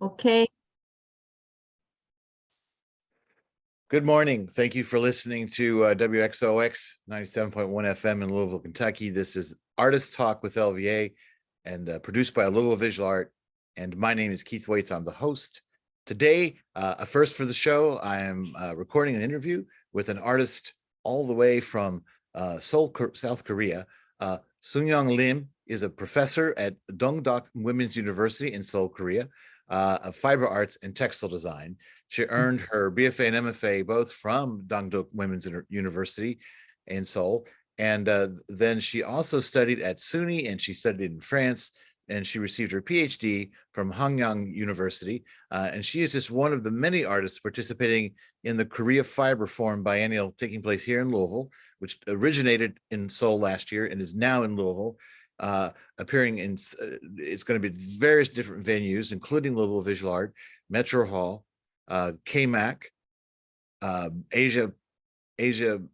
Okay. Good morning. Thank you for listening to WXOX 97.1 FM in Louisville, Kentucky. This is Artist Talk with LVA and produced by Louisville Visual Art. And my name is Keith Waits. I'm the host. Today, a first for the show, I am recording an interview with an artist all the way from Seoul, South Korea. Sunyang Lim is a professor at Dongdok Women's University in Seoul, Korea, of fiber arts and textile design. She earned her BFA and MFA both from Dongdok Women's University in Seoul. And then she also studied at SUNY, and she studied in France, and she received her PhD from Hanyang University. And she is just one of the many artists participating in the Korea Fiber Forum Biennial taking place here in Louisville, which originated in Seoul last year and is now in Louisville, appearing in, it's going to be various different venues, including Louisville Visual Art, Metro Hall, KMAC, Asia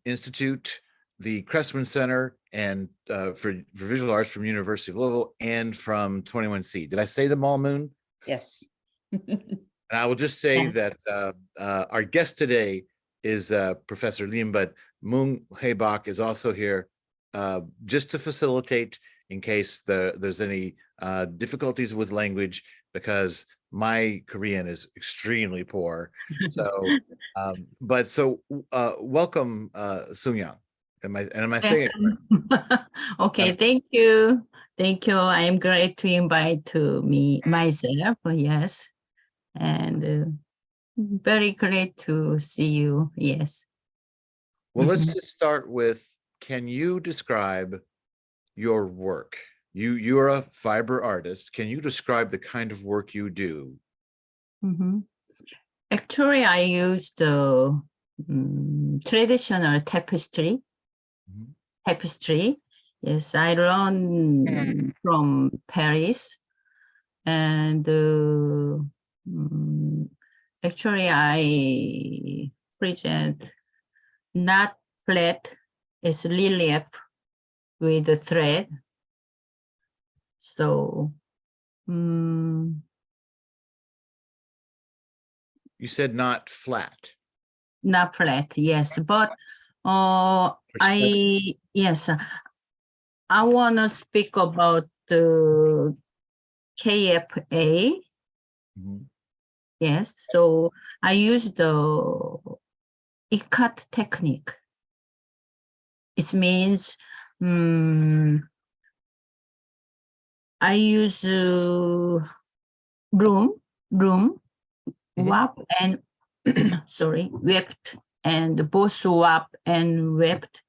Institute, the Cressman Center, and for Visual Arts from University of Louisville and from 21C. Did I say them all, Moon? Yes. And I will just say that our guest today is Professor Lim, but Moon Haebok is also here just to facilitate in case there's any difficulties with language, because my Korean is extremely poor. So, welcome, Sunyang. Am I saying it? Okay, thank you. Thank you. I am glad to invite to me myself. Yes, and very great to see you. Yes. Well, let's just start with, can you describe your work? You're a fiber artist. Can you describe the kind of work you do? Actually, I use the traditional tapestry. Yes, I learned from Paris, and actually I present not flat, it's relief with the thread. So you said not flat. Not flat, yes, but I want to speak about the KFA. Yes, so I use the ikat technique. It means I use loom, wap and webbed, and both wap and webbed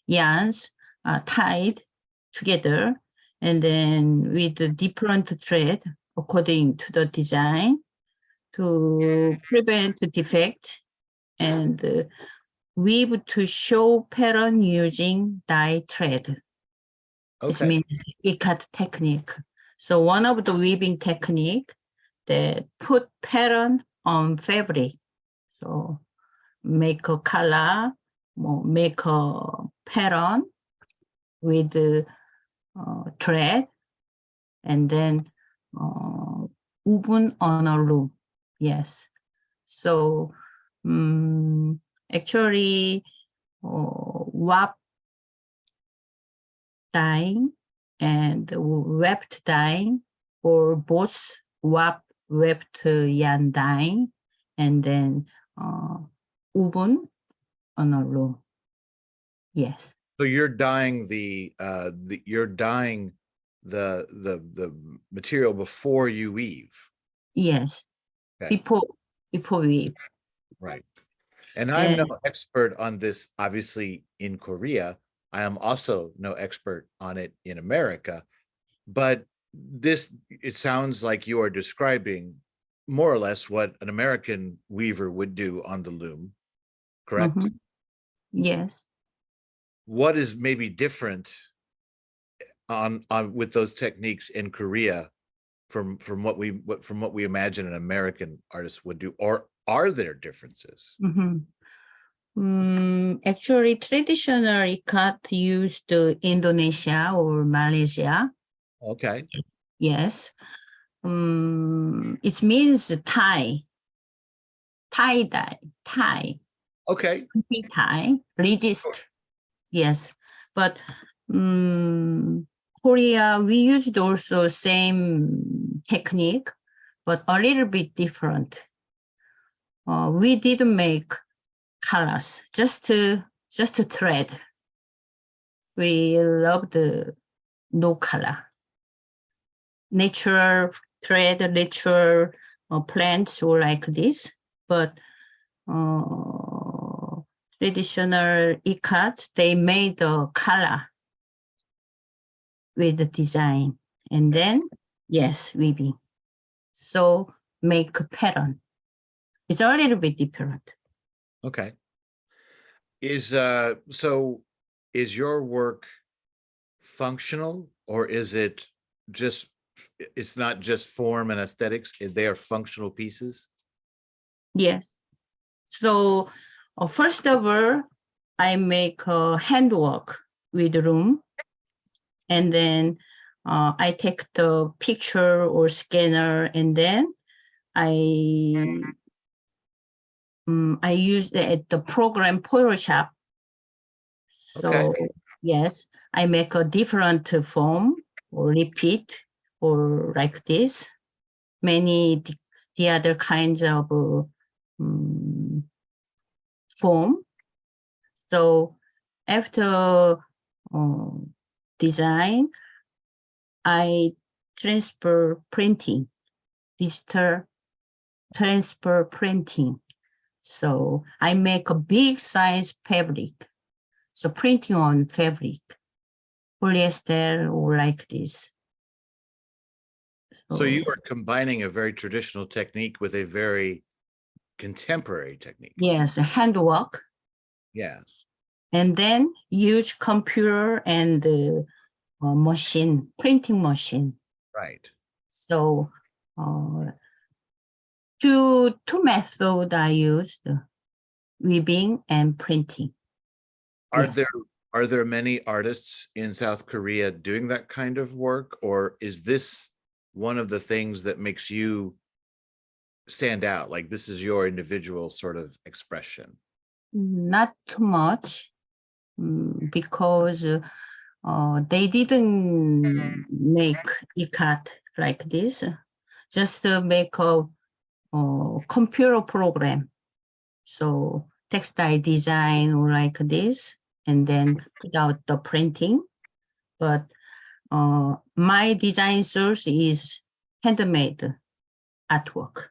yarns are tied together, and then with the different thread according to the design to prevent defect, and weave to show pattern using dye thread. This means ikat technique. So one of the weaving technique that put pattern on fabric. So make a color, make a pattern with the thread, and then woven on a loom. Yes. So actually wap dyeing and webbed dyeing, or both wap webbed yarn dyeing, and then woven on a loom. Yes. So you're dyeing the material before you weave. Yes. Okay. Before weave. Right. And I'm no expert on this, obviously, in Korea. I am also no expert on it in America, but it sounds like you are describing more or less what an American weaver would do on the loom, correct? Yes. What is maybe different on with those techniques in Korea from what we imagine an American artist would do, or are there differences? Actually, traditionally cut used Indonesia or Malaysia. Okay. Yes. it means tie dye, tie, Okay, something tie, resist. Yes, but Korea, we used also same technique, but a little bit different. We didn't make colors, just a thread. We love the no color. Natural thread, natural plants or like this, but traditional ikat, they made a color with the design. And then, yes, weaving. So make a pattern. It's a little bit different. okay. Is your work functional, or is it just, it's not just form and aesthetics, they are functional pieces? Yes. So first of all, I make a handwork with room, and then I take the picture or scanner, and then I use the program Photoshop. So Okay. yes, I make a different form or repeat or like this. Many the other kinds of form. So after design, I transfer printing, digital transfer printing. So I make a big size fabric. So printing on fabric, polyester or like this. So you are combining a very traditional technique with a very contemporary technique. Yes, handwork. Yes. And then use computer and machine, printing machine. Right. So two methods I used, weaving and printing. Are there many artists in South Korea doing that kind of work, or is this one of the things that makes you stand out? Like this is your individual sort of expression? Not too much, because they didn't make ikat like this. Just make a computer program. So textile design like this, and then put out the printing. But my design source is handmade artwork.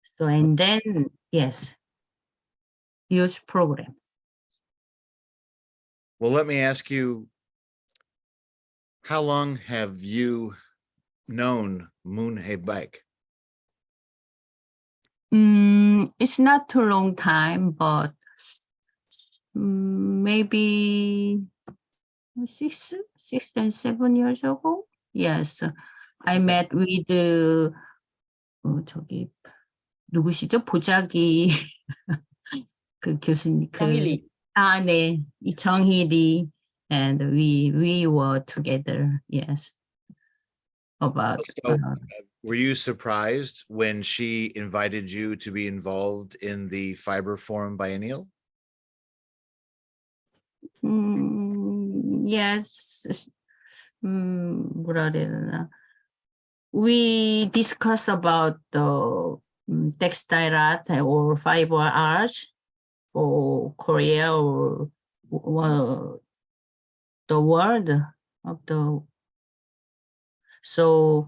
So, and then, yes, use program. Well, let me ask you, how long have you known Moon Hae-baek? It's not too long time, but maybe 6 and 7 years ago. Yes, I met with 저기 누구시죠? 보자기 그 교수님 정일리. 네, 이정희리, and we were together. Yes, about So, were you surprised when she invited you to be involved in the Fiber Forum Biennial? yes. 뭐라 그래야 되나? We discuss about the textile art or fiber art for Korea or the world of the. So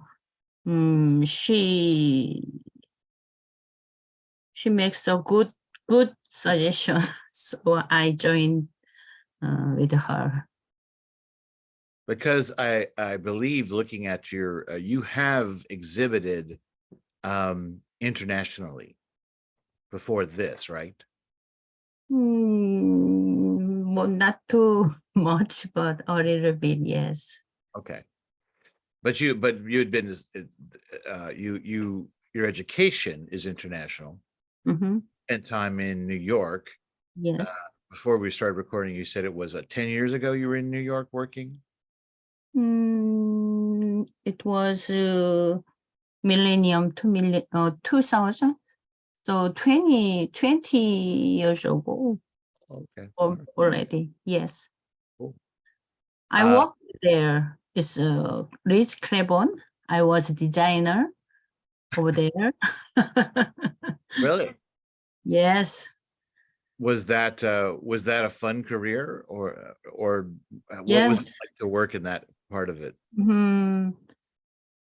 she makes a good suggestion. So I joined with her. Because I believe, looking at your, you have exhibited internationally before this, right? Well, not too much, but a little bit, yes. Okay. But you had been, your education is international. And time in New York. Yes. Before we started recording, you said it was 10 years ago you were in New York working? It was millennium to 2000. So 20 years ago Okay. already. Yes. Cool. I worked there. It's Liz Claiborne. I was a designer over there. Really? Yes. Was that a fun career, or what was it Yes. like to work in that part of it?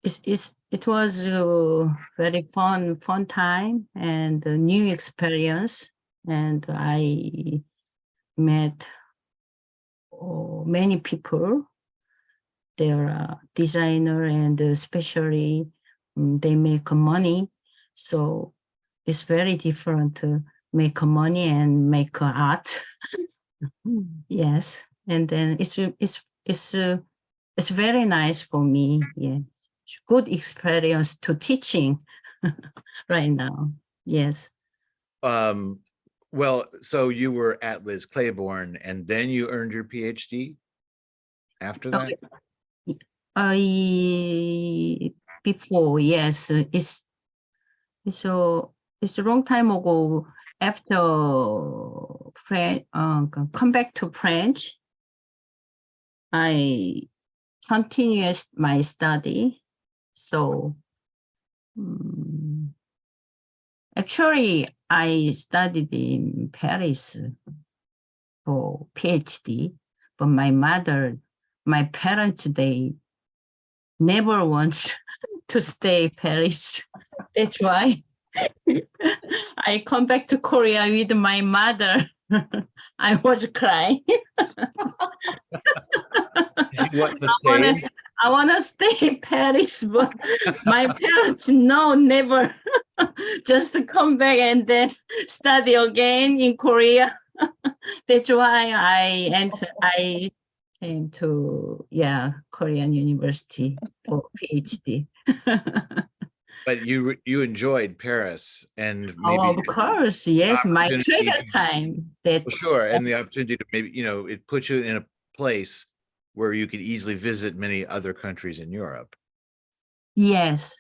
It was a very fun time and a new experience. And I met many people. They're designer, and especially they make money. So it's very different to make money and make art. Yes, and then it's very nice for me. Yes, it's good experience to teaching right now. Yes. Well, so you were at Liz Claiborne, and then you earned your PhD after that? Before, yes, it's a long time ago. After come back to French, I continued my study. So actually, I studied in Paris for PhD, but my parents, they never want to stay in Paris. That's why I come back to Korea with my mother. I was crying. I want to stay in Paris, but my parents, no, never. Just to come back and then study again in Korea. That's why I came to Korean University for PhD. But you enjoyed Paris, and maybe Oh, of course, yes, my opportunity treasure time. That sure, and the opportunity to maybe, it puts you in a place where you could easily visit many other countries in Europe. yes.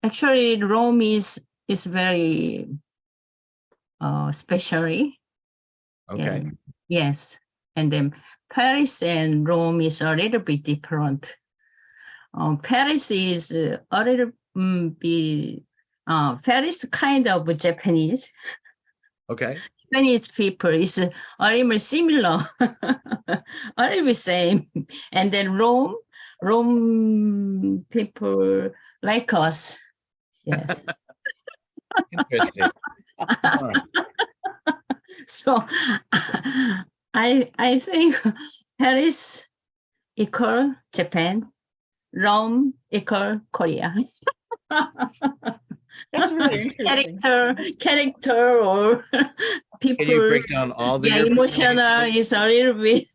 Actually, Rome is very special. Okay. Yes, and then Paris and Rome is a little bit different. Paris is a little bit Paris kind of Japanese. Okay. Japanese people is a little similar, a little bit same. And then Rome people like us. Yes. Interesting. So I think Paris equal Japan, Rome equal Korea. That's really interesting. Character or people. Can you break down all the emotional is a little bit.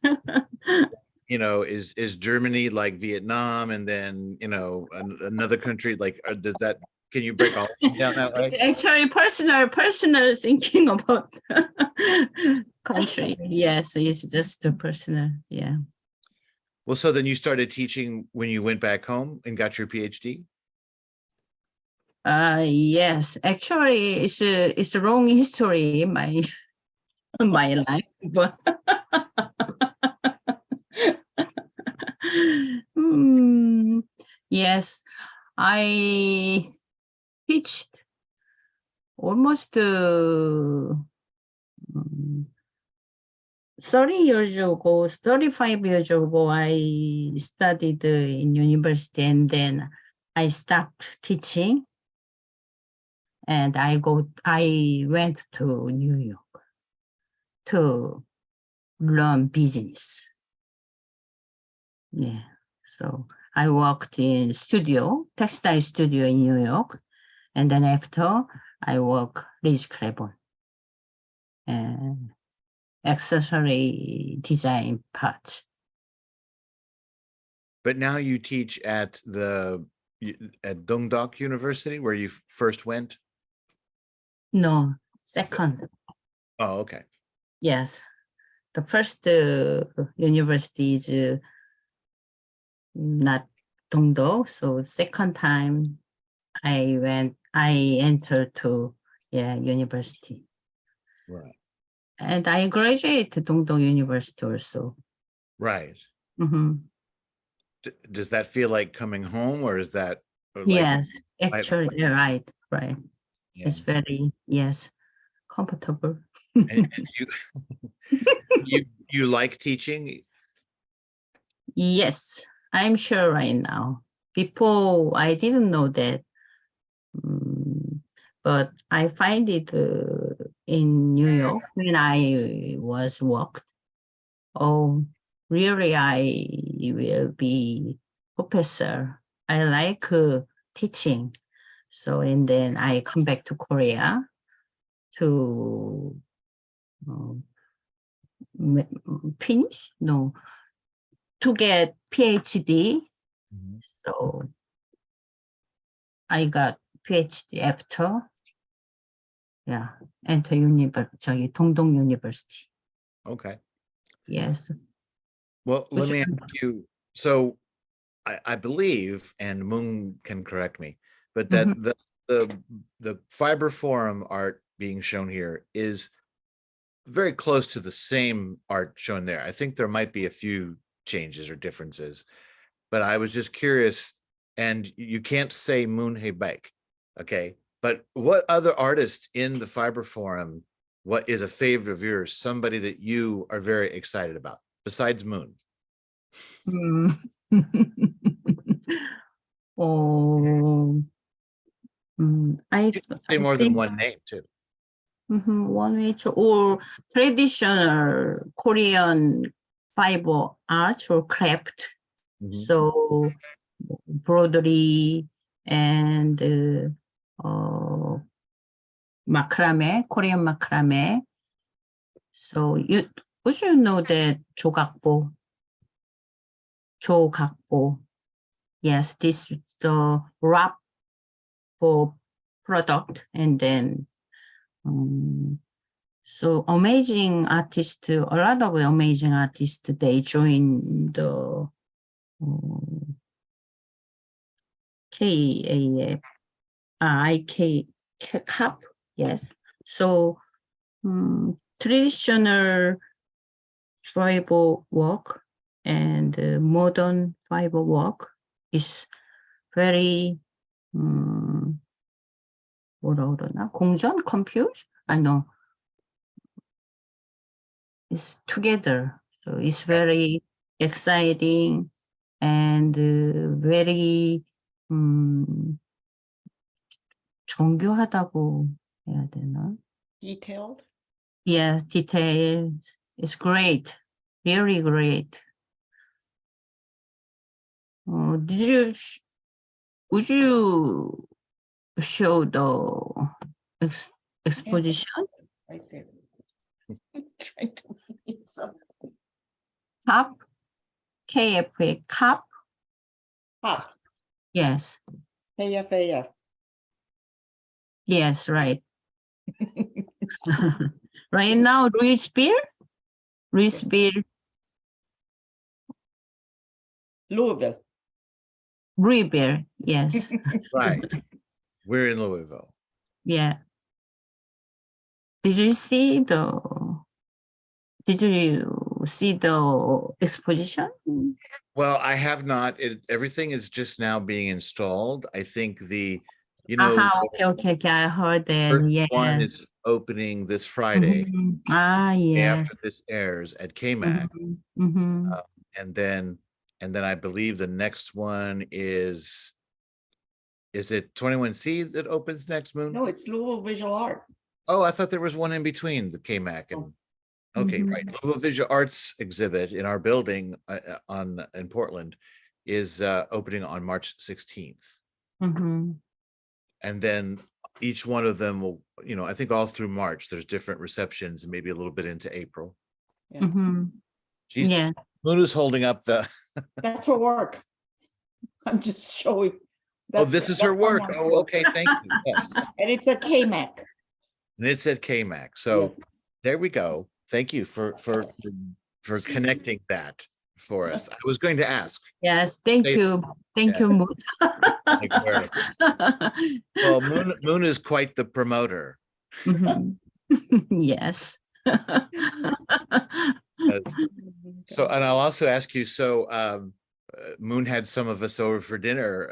Is Germany like Vietnam, and then another country like can you break all of them down that way? Actually, personal thinking about country. Yes, it's just personal. Yeah. Well, so then you started teaching when you went back home and got your PhD? Yes, actually, it's a long history in my life, but yes, I pitched almost 30 years ago, 35 years ago. I studied in university, and then I stopped teaching. And I went to New York to learn business. Yeah. So I worked in textile studio in New York. And then after I work Liz Claiborne and accessory design part. But now you teach at Dongdok University, where you first went? No, second. Oh, okay. Yes. The first university is not Dongdo. So second time I entered to university. Right. And I graduated Dongdo University also. Right. Mhm. Does that feel like coming home, or is that like, Yes, actually, right. yeah. It's very, yes, comfortable. And you like teaching? Yes, I'm sure right now. Before, I didn't know that. But I find it in New York when I was worked. Oh, really, I will be professor. I like teaching. So, and then I come back to Korea to finish? No, to get PhD. Mhm. So I got PhD after, enter 동동 University. Okay. Yes. Well, let Which me ask you. So I believe, and Moon can correct me, but that the fiber forum art being shown here is very close to the same art shown there. I think there might be a few changes or differences, but I was just curious, and you can't say Moon Hey Bike, okay? But what other artist in the fiber forum, what is a favorite of yours, somebody that you are very excited about besides Moon? Oh, I You can say more than think one name too. one way to, or traditional Korean fiber art or craft. Mhm. So broderie and macrame, Korean macrame. So would you know that 조각보? Yes, this is the wrap for product, and then so amazing artists, a lot of amazing artists, they join the CAP, yes. So traditional fiber work and modern fiber work is very 뭐라 그러나? 공존? Confused? I know. It's together. So it's very exciting and very 정교하다고 해야 되나? Detailed. Yeah, details. It's great. Really great. Would you show the exposition? Right there. Trying to read something. Cup? KFA cup? Pop. Yes. KFAF. Yes, right. Right now, Louis Beer? Louisville. Louis Beer, yes. Right. We're in Louisville. Yeah. Did you see the exposition? Well, I have not. Everything is just now being installed. I think you know, Okay. I heard that. first Yeah. one is opening this Friday Yes. after this airs at KMAC. And then I believe the next one is it 21C that opens next, Moon? No, it's Louisville Visual Art. Oh, I thought there was one in between the KMAC and okay, right. Louisville Visual Arts exhibit in our building in Portland is opening on March 16th. And then each one of them will, I think all through March, there's different receptions and maybe a little bit into April. She's, Yeah. Luna's holding up the. That's her work. I'm just showing. Oh, this is her work. Oh, okay. Thank you. Yes. And it's a KMAC. And it's at KMAC. So Yes. there we go. Thank you for connecting that. for us. I was going to ask. Yes, thank Say- you. Thank you, Moon. Thank you very Well, Moon is quite the promoter. Mhm. Yes. So, and I'll also ask you, so Moon had some of us over for dinner,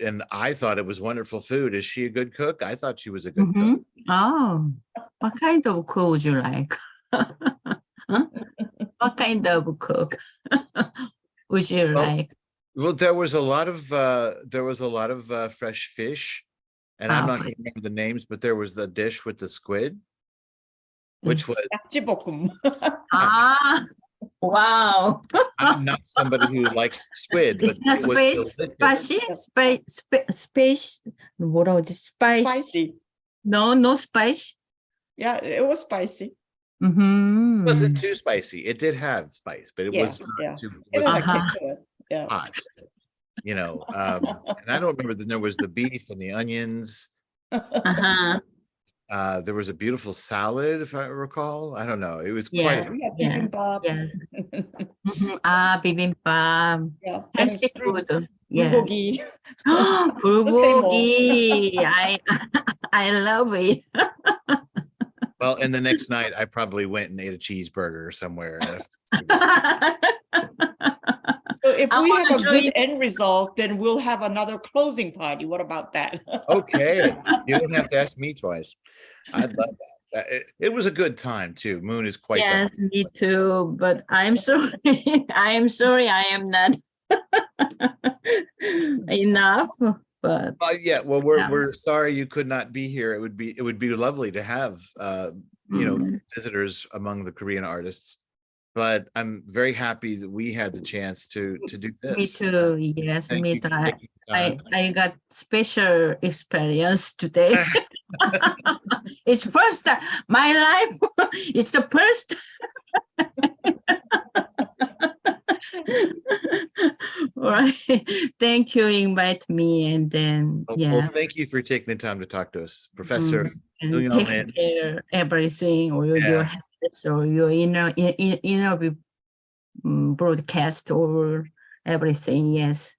and I thought it was wonderful food. Is she a good cook? I thought she was a good cook. Mhm. Oh, what kind of cook would you like? Huh? What kind of cook would you Well, like? Well, there was a lot of fresh fish, and I'm Ah, not going to remember the names, but there was the dish with the squid, which Yes. was 약지볶음. Ah, wow. I'm not somebody who likes squid, but It's not it was space, delicious. spicy, space, 뭐라고 하지? Spice. Spicy. No spice. Yeah, it was spicy. It wasn't Mm-hmm. too spicy. It did have spice, but it Yeah, was not yeah. too It was wasn't Uh-huh. good. Yeah. hot. You know, and I don't remember. Then there was the beef and the onions. Uh-huh. There was a beautiful salad, if I recall. I don't know. It was Yeah. quite. We had Yeah, bibimbap. yeah. Mhm. Ah, bibimbap. Yeah. Healthy food. Yeah. bulgogi. bulgogi. I love it. Well, and the next night I probably went and ate a cheeseburger somewhere. So if I we wanna have a good join- end result, then we'll have another closing party. What about that? Okay, you don't have to ask me twice. I'd love that. It was a good time too. Moon is quite. the- Yes, me too. But I'm sorry. I am sorry. I am not enough. But Yeah, well, Yeah. we're sorry you could not be here. It would be lovely to have visitors among the Korean artists. But I'm very happy that we had the chance to do this. me too. Yes, Thank me you too. for taking the time. I got special experience today. It's first time. My life is the first. All right. Thank you. Invite me, and then Well, yeah. thank you for taking the time to talk to us, Professor. And Sunyang take Lim. care everything, or your Yes. habits, or your interview broadcast, or everything. Yes,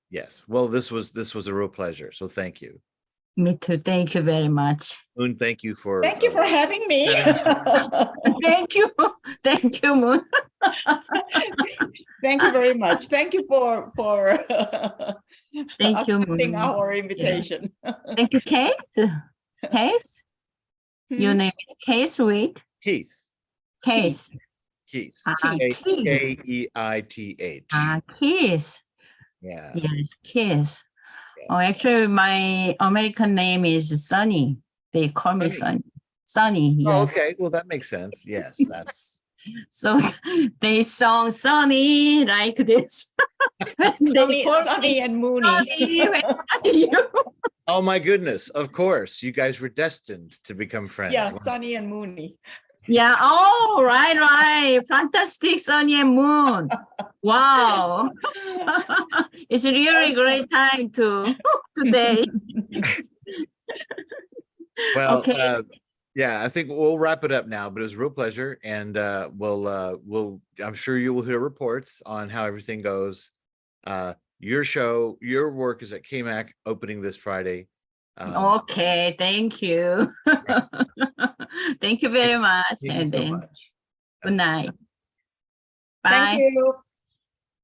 Yes. Well, this was a real pleasure. So thank you. me too. Thank you very much. Moon, thank you for. Thank you for having me. Thank you. Thank you, Moon. Thank you very much. Thank you for Thank you, accepting Moon. our invitation. Thank you, Kate. Kate, your Hmm? name is Kate, sweet. Keith. Kate. Keith. Keith. Keith. Keith. Yeah. Yes, Keith. Yeah. Oh, actually, my American name is Sunny. They call me Sunny. Sunny. Yes. Oh, okay. Well, that makes sense. Yes, that's. So they song Sunny like this. They call me Sunny and Mooney. Sunny when you. Oh my goodness! Of course, you guys were destined to become friends. Yeah, Sunny and Mooney. Yeah. Oh, right. Fantastic, Sunny and Moon. Wow. It's really great time today. Well, Okay. yeah, I think we'll wrap it up now. But it was a real pleasure, and we'll. I'm sure you will hear reports on how everything goes. Your show, your work is at KMAC opening this Friday. Okay. Thank you. Thank you very much. Thank you And so then much. good night. Bye. Thank you.